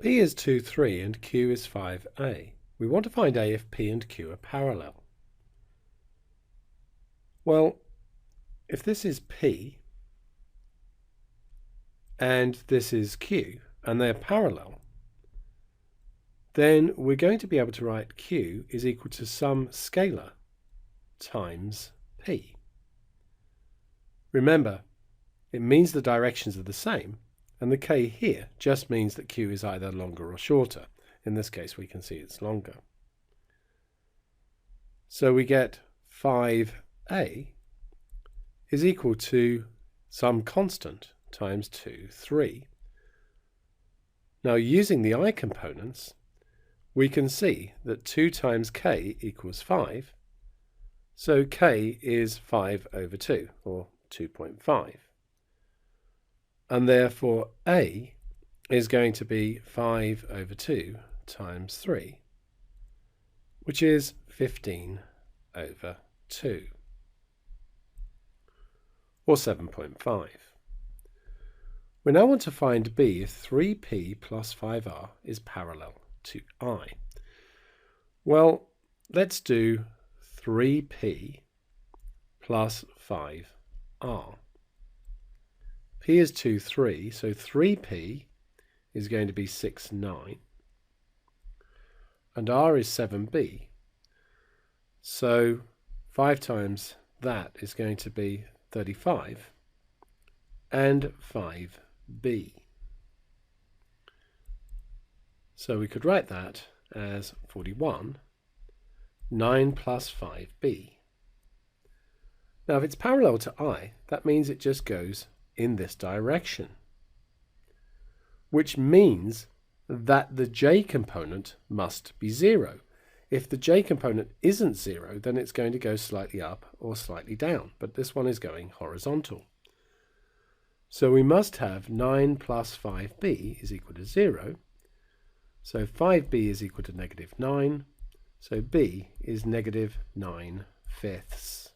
P is 2, 3 and Q is 5a. We want to find A if P and Q are parallel. Well, if this is P and this is Q and they're parallel, then we're going to be able to write Q is equal to some scalar times P. Remember, it means the directions are the same, and the K here just means that Q is either longer or shorter. In this case, we can see it's longer. So we get 5a is equal to some constant times 2, 3. Now, using the I components, we can see that 2 times k equals 5, so k is 5 over 2, or 2.5. And therefore A is going to be 5 over 2 times 3, which is 15 over 2, or 7.5. We now want to find B if 3p plus 5r is parallel to I. Well, let's do 3p plus 5r. P is 2, 3, so 3p is going to be 6, 9. And r is 7b. So 5 times that is going to be 35. And 5b. So we could write that as 41, 9 plus 5b. Now if it's parallel to I, that means it just goes in this direction, which means that the j component must be 0. If the j component isn't 0, then it's going to go slightly up or slightly down, but this one is going horizontal. So we must have 9 plus 5b is equal to 0. So 5b is equal to negative 9. So b is negative 9/5.